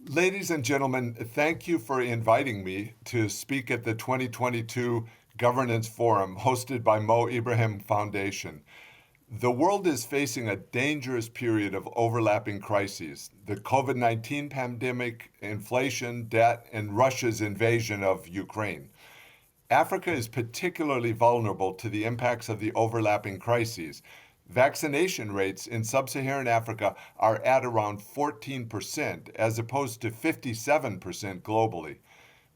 Ladies and gentlemen, thank you for inviting me to speak at the 2022 Governance Forum hosted by Ibrahim Foundation. The world is facing a dangerous period of overlapping crises: the COVID 19 pandemic, inflation, debt, and Russia's invasion of Ukraine. Africa is particularly vulnerable to the impacts of the overlapping crises. Vaccination rates in sub Saharan Africa are at around 14%, as opposed to 57% globally.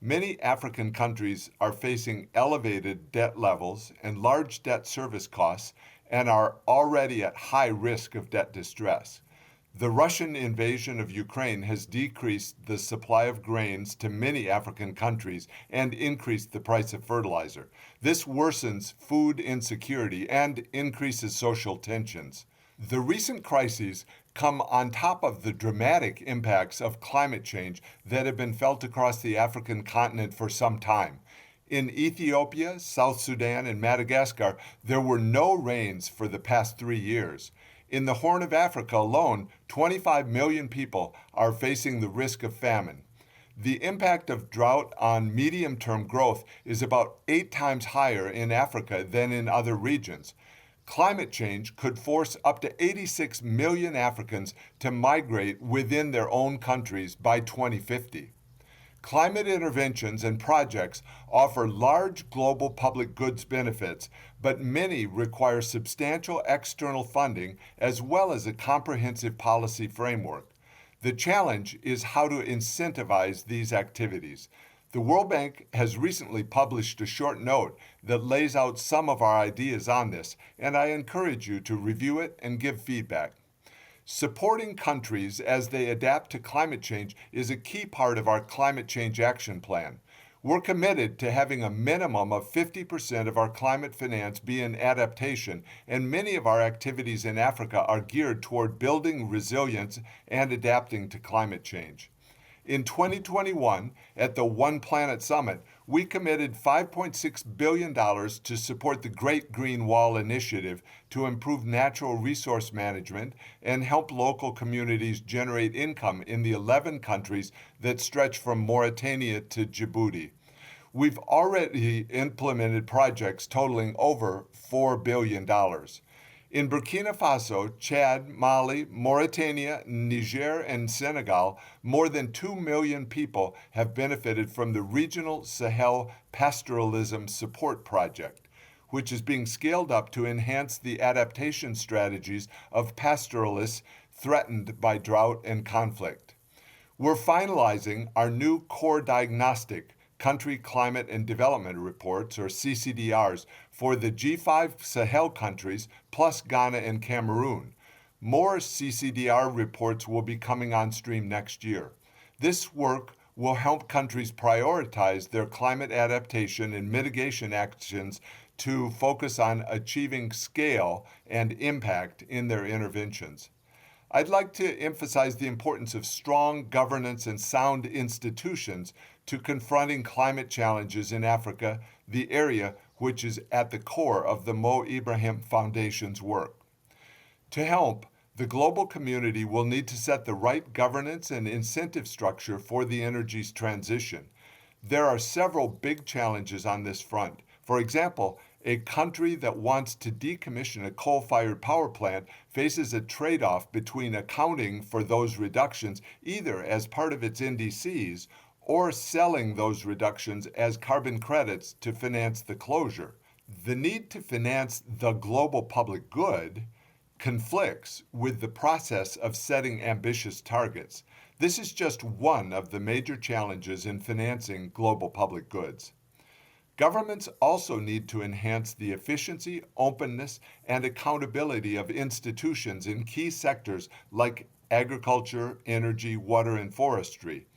Many African countries are facing elevated debt levels and large debt service costs and are already at high risk of debt distress. The Russian invasion of Ukraine has decreased the supply of grains to many African countries and increased the price of fertilizer. This worsens food insecurity and increases social tensions. The recent crises come on top of the dramatic impacts of climate change that have been felt across the African continent for some time. In Ethiopia, South Sudan, and Madagascar, there were no rains for the past 3 years. In the Horn of Africa alone, 25 million people are facing the risk of famine. The impact of drought on medium term growth is about 8 times higher in Africa than in other regions. Climate change could force up to 86 million Africans to migrate within their own countries by 2050. Climate interventions and projects offer large global public goods benefits, but many require substantial external funding as well as a comprehensive policy framework. The challenge is how to incentivize these activities. The World Bank has recently published a short note that lays out some of our ideas on this, and I encourage you to review it and give feedback. Supporting countries as they adapt to climate change is a key part of our climate change action plan. We're committed to having a minimum of 50% of our climate finance be in adaptation, and many of our activities in Africa are geared toward building resilience and adapting to climate change. In 2021, at the One Planet Summit, we committed $5.6 billion to support the Great Green Wall Initiative to improve natural resource management and help local communities generate income in the 11 countries that stretch from Mauritania to Djibouti. We've already implemented projects totaling over $4 billion. In Burkina Faso, Chad, Mali, Mauritania, Niger, and Senegal, more than 2 million people have benefited from the Regional Sahel Pastoralism Support Project, which is being scaled up to enhance the adaptation strategies of pastoralists threatened by drought and conflict. We're finalizing our new core diagnostic Country Climate and Development Reports, or CCDRs, for the G5 Sahel countries plus Ghana and Cameroon. More CCDR reports will be coming on stream next year. This work will help countries prioritize their climate adaptation and mitigation actions to focus on achieving scale and impact in their interventions. I'd like to emphasize the importance of strong governance and sound institutions to confronting climate challenges in Africa, the area which is at the core of the Mo Ibrahim Foundation's work. To help, the global community will need to set the right governance and incentive structure for the energy's transition. There are several big challenges on this front. For example, a country that wants to decommission a coal-fired power plant faces a trade-off between accounting for those reductions either as part of its NDCs or selling those reductions as carbon credits to finance the closure. The need to finance the global public good conflicts with the process of setting ambitious targets. This is just one of the major challenges in financing global public goods. Governments also need to enhance the efficiency, openness, and accountability of institutions in key sectors like agriculture, energy, water, and forestry.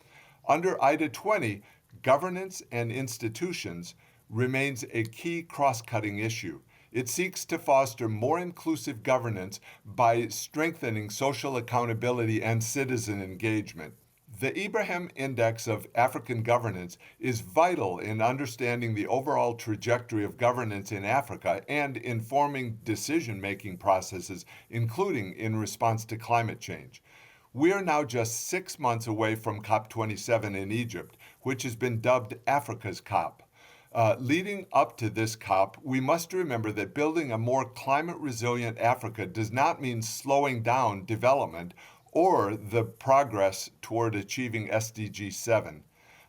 Under IDA 20, governance and institutions remains a key cross-cutting issue. It seeks to foster more inclusive governance by strengthening social accountability and citizen engagement. The Ibrahim Index of African Governance is vital in understanding the overall trajectory of governance in Africa and informing decision-making processes, including in response to climate change. We are now just 6 months away from COP27 in Egypt, which has been dubbed Africa's COP. Leading up to this COP, we must remember that building a more climate resilient Africa does not mean slowing down development or the progress toward achieving SDG 7.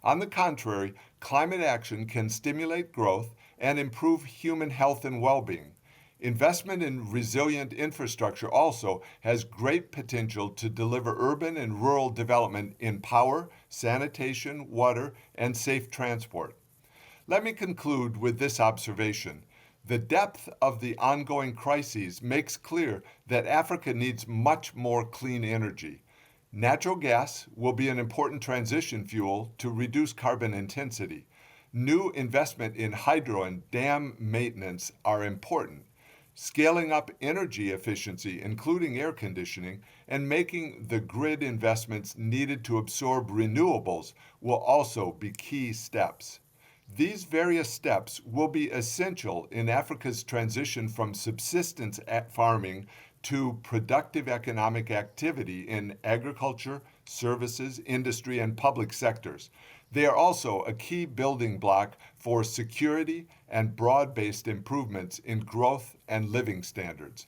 On the contrary, climate action can stimulate growth and improve human health and well being. Investment in resilient infrastructure also has great potential to deliver urban and rural development in power, sanitation, water, and safe transport. Let me conclude with this observation. The depth of the ongoing crises makes clear that Africa needs much more clean energy. Natural gas will be an important transition fuel to reduce carbon intensity. New investment in hydro and dam maintenance are important. Scaling up energy efficiency, including air conditioning, and making the grid investments needed to absorb renewables will also be key steps. These various steps will be essential in Africa's transition from subsistence farming to productive economic activity in agriculture, services, industry, and public sectors. They are also a key building block for security and broad-based improvements in growth and living standards.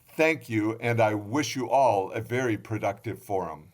Thank you, and I wish you all a very productive forum.